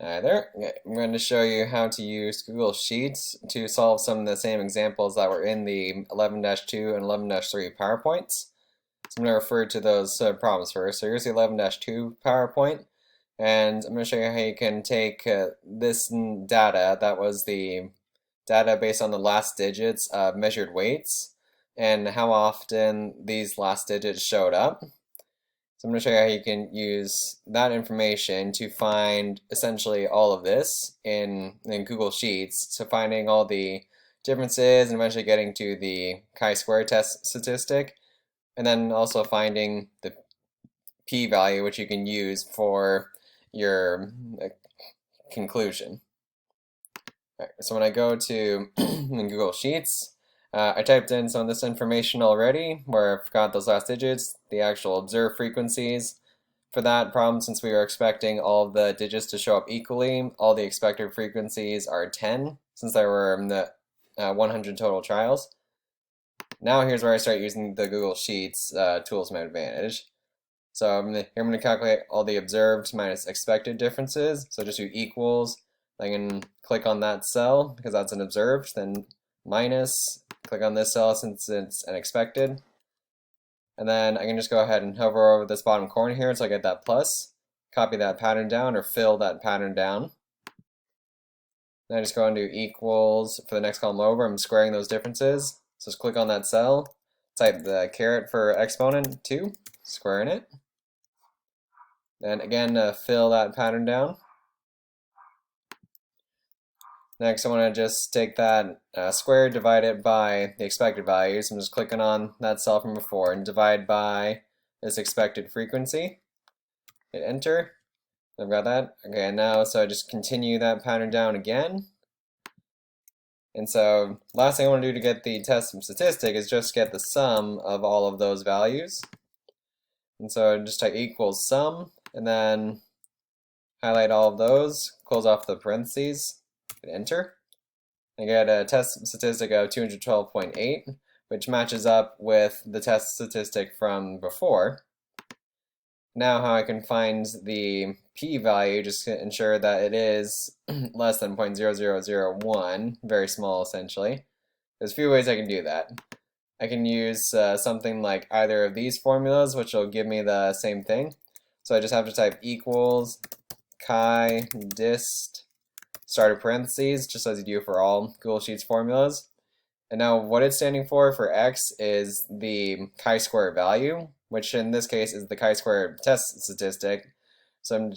Hi there. I'm going to show you how to use Google Sheets to solve some of the same examples that were in the 11-2 and 11-3 PowerPoints. So I'm going to refer to those problems first. So here's the 11-2 PowerPoint, and I'm going to show you how you can take this data, that was the data based on the last digits of measured weights, and how often these last digits showed up. So I'm going to show you how you can use that information to find essentially all of this in Google Sheets. So finding all the differences and eventually getting to the chi-square test statistic, and then also finding the p-value, which you can use for your conclusion. Right, so when I go to Google Sheets, I typed in some of this information already, where I forgot those last digits, the actual observed frequencies. For that problem, since we were expecting all of the digits to show up equally, all the expected frequencies are 10, since there were 100 total trials. Now here's where I start using the Google Sheets tools to my advantage. So here I'm going to calculate all the observed minus expected differences. So just do equals. I can click on that cell because that's an observed, then minus, click on this cell since it's an expected. And then I can just go ahead and hover over this bottom corner here until I get that plus, copy that pattern down or fill that pattern down. Then I just go into equals for the next column over. I'm squaring those differences. So just click on that cell, type the caret for exponent 2, squaring it. Then again, fill that pattern down. Next, I want to just take that square, divide it by the expected values. I'm just clicking on that cell from before and divide by this expected frequency. Hit enter. I've got that. Okay, now so I just continue that pattern down again. And so last thing I want to do to get the test statistic is just get the sum of all of those values. And so just type equals sum, and then highlight all of those, close off the parentheses, hit enter. I get a test statistic of 212.8, which matches up with the test statistic from before. Now how I can find the p-value, just to ensure that it is less than 0.0001, very small essentially. There's a few ways I can do that. I can use something like either of these formulas, which will give me the same thing. So I just have to type equals chi dist start of parentheses, just as you do for all Google Sheets formulas. And now what it's standing for x is the chi-square value, which in this case is the chi-square test statistic. So I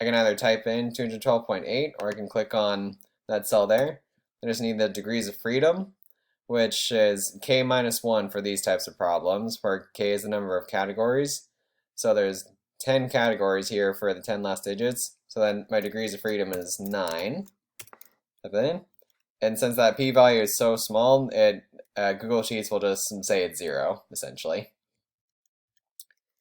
can either type in 212.8 or I can click on that cell there. I just need the degrees of freedom, which is k minus 1 for these types of problems, where k is the number of categories. So there's 10 categories here for the 10 last digits. So then my degrees of freedom is 9. Type that in. And since that p-value is so small, Google Sheets will just say it's 0, essentially.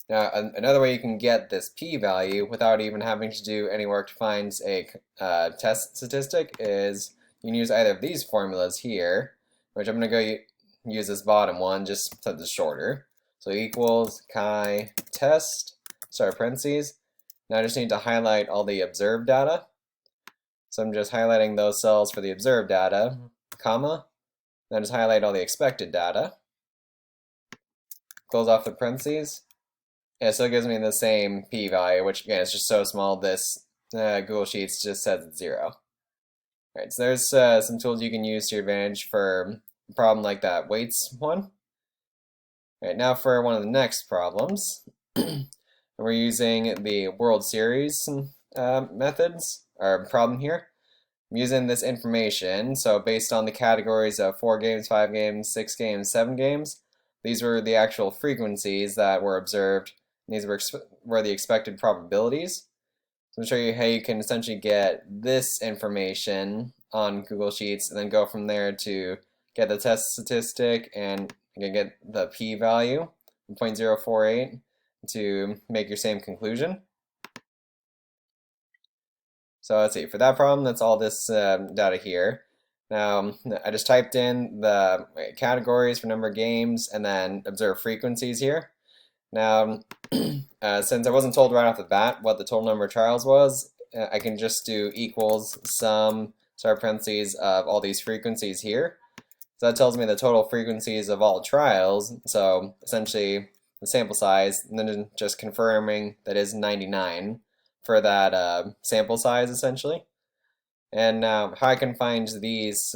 Now, another way you can get this p-value without even having to do any work to find a test statistic is you can use either of these formulas here, which I'm going to go use this bottom one just since it's shorter. So equals chi test, start parentheses. Now I just need to highlight all the observed data. So I'm just highlighting those cells for the observed data, comma. Then just highlight all the expected data. Close off the parentheses. Yeah, so it gives me the same p-value, which again is just so small this Google Sheets just says it's 0. Alright, so there's some tools you can use to your advantage for a problem like that weights one. Alright, now for one of the next problems. We're using the World Series methods, or problem here. I'm using this information, so based on the categories of 4 games, 5 games, 6 games, 7 games, these were the actual frequencies that were observed. These were the expected probabilities. So I'm going to show you how you can essentially get this information on Google Sheets and then go from there to get the test statistic and you can get the p-value, 0.048, to make your same conclusion. So let's see, for that problem, that's all this data here. Now, I just typed in the categories for number of games and then observed frequencies here. Now, since I wasn't told right off the bat what the total number of trials was, I can just do equals sum, start parentheses, of all these frequencies here. So that tells me the total frequencies of all trials, so essentially the sample size, and then just confirming that is 99 for that sample size, essentially. And now how I can find these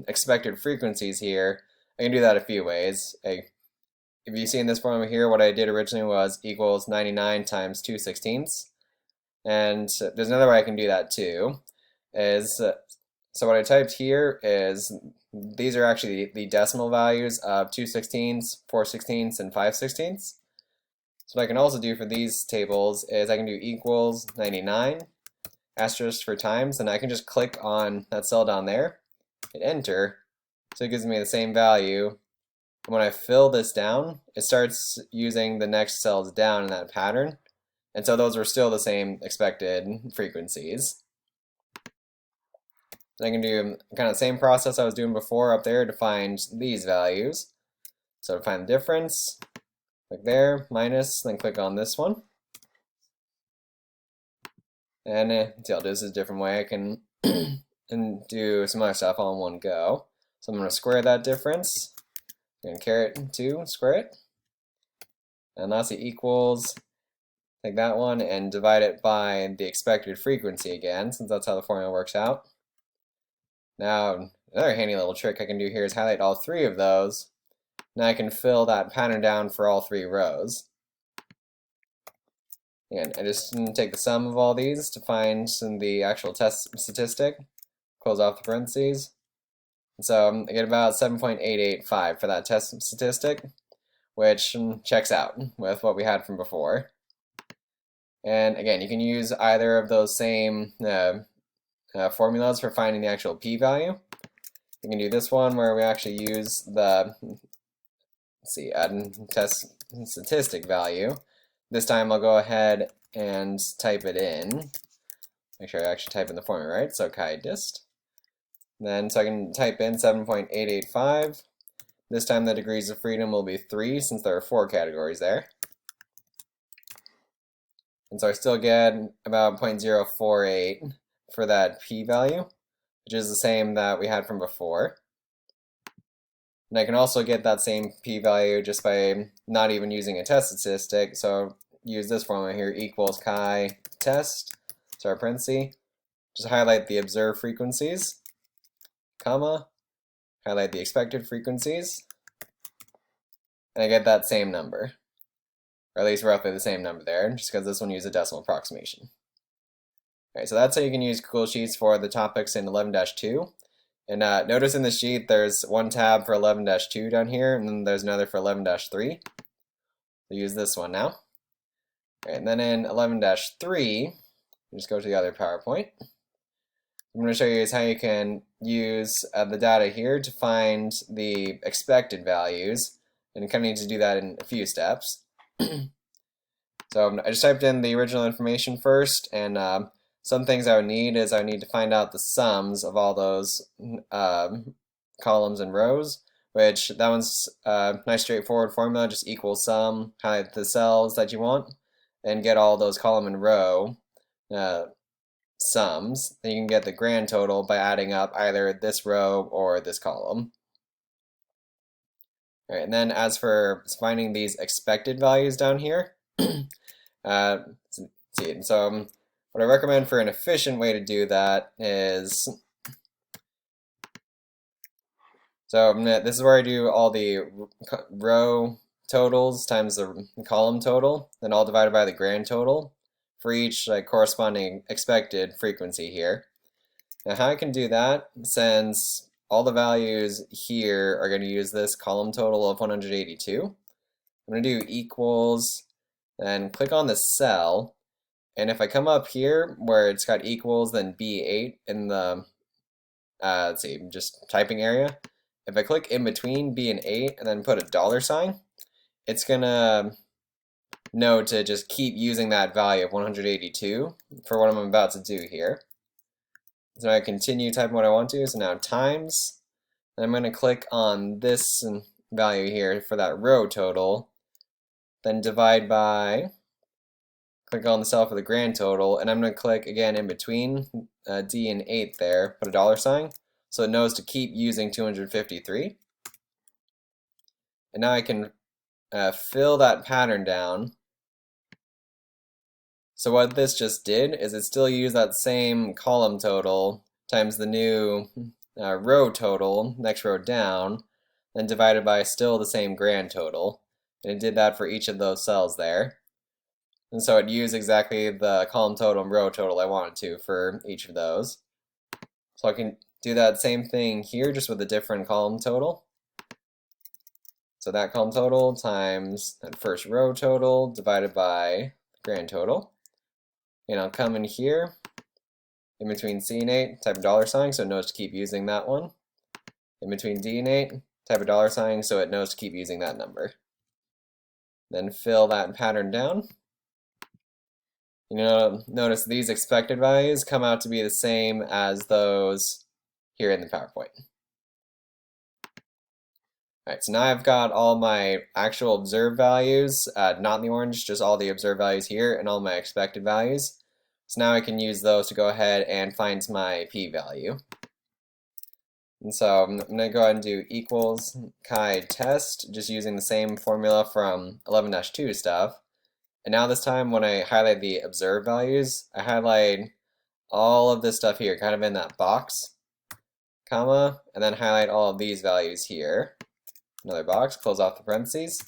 expected frequencies here, I can do that a few ways. If you see in this formula here, what I did originally was equals 99 times 2/16. And there's another way I can do that too. So what I typed here is, these are actually the decimal values of 2/16, 4/16, and 5/16. So what I can also do for these tables is I can do equals 99, asterisk for times, and I can just click on that cell down there, hit enter, so it gives me the same value. And when I fill this down, it starts using the next cells down in that pattern, and so those are still the same expected frequencies. And I can do kind of the same process I was doing before up there to find these values. So to find the difference, click there, minus, then click on this one. And see, I'll do this a different way. I can and do some other stuff all in one go. So I'm going to square that difference. And caret 2, square it. And lastly, equals, take that one and divide it by the expected frequency again, since that's how the formula works out. Now, another handy little trick I can do here is highlight all three of those. Now I can fill that pattern down for all three rows. And I just take the sum of all these to find the actual test statistic, close off the parentheses. So I get about 7.885 for that test statistic, which checks out with what we had from before. And again, you can use either of those same formulas for finding the actual p-value. You can do this one where we actually use the test statistic value. This time I'll go ahead and type it in. Make sure I actually type in the formula right, so chi-dist. Then so I can type in 7.885. This time the degrees of freedom will be 3 since there are 4 categories there. And so I still get about 0.048 for that p-value, which is the same that we had from before. And I can also get that same p-value just by not even using a test statistic. So use this formula here, equals chi-test, start parenthesis, just highlight the observed frequencies, comma, highlight the expected frequencies, and I get that same number, or at least roughly the same number there, just because this one uses a decimal approximation. Alright, so that's how you can use Google Sheets for the topics in 11-2. And notice in the sheet there's one tab for 11-2 down here, and then there's another for 11-3. We'll use this one now. Alright, and then in 11-3, just go to the other PowerPoint. I'm going to show you is how you can use the data here to find the expected values, and you kind of need to do that in a few steps. So I just typed in the original information first, and some things I would need is I would need to find out the sums of all those columns and rows, which that one's a nice straightforward formula, just equals sum, highlight the cells that you want, and get all those column and row sums. Then you can get the grand total by adding up either this row or this column. All right, and then as for finding these expected values down here, see, so what I recommend for an efficient way to do that is, so this is where I do all the row totals times the column total, then all divided by the grand total for each corresponding expected frequency here. Now how I can do that, since all the values here are going to use this column total of 182, I'm going to do equals, then click on the cell, and if I come up here where it's got equals, then B8 in the, let's see, just typing area, if I click in between B and 8 and then put a $sign, it's going to know to just keep using that value of 182 for what I'm about to do here. So I continue typing what I want to, so now times, and I'm going to click on this value here for that row total, then divide by click on the cell for the grand total, and I'm going to click again in between D and 8 there, put a $sign, so it knows to keep using 253. And now I can fill that pattern down. So what this just did is it still used that same column total times the new row total, next row down, then divided by still the same grand total. And it did that for each of those cells there. And so it used exactly the column total and row total I wanted to for each of those. So I can do that same thing here, just with a different column total. So that column total times that first row total divided by grand total. And I'll come in here, in between C and 8, type a $sign, so it knows to keep using that one. In between D and 8, type a $sign, so it knows to keep using that number. Then fill that pattern down. You know, notice these expected values come out to be the same as those here in the PowerPoint. Alright, so now I've got all my actual observed values, not in the orange, just all the observed values here, and all my expected values. So now I can use those to go ahead and find my p-value. And so I'm going to go ahead and do equals chi test, just using the same formula from 11-2 stuff. And now this time when I highlight the observed values, I highlight all of this stuff here, kind of in that box, comma, and then highlight all of these values here. Another box, close off the parentheses,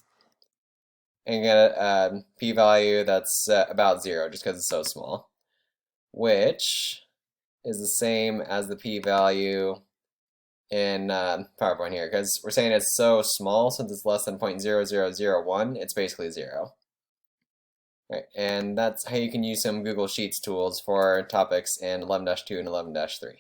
and get a p-value that's about 0, just because it's so small, which is the same as the p-value in PowerPoint here, because we're saying it's so small, since it's less than 0.0001, it's basically 0. Right, and that's how you can use some Google Sheets tools for topics in 11-2 and 11-3.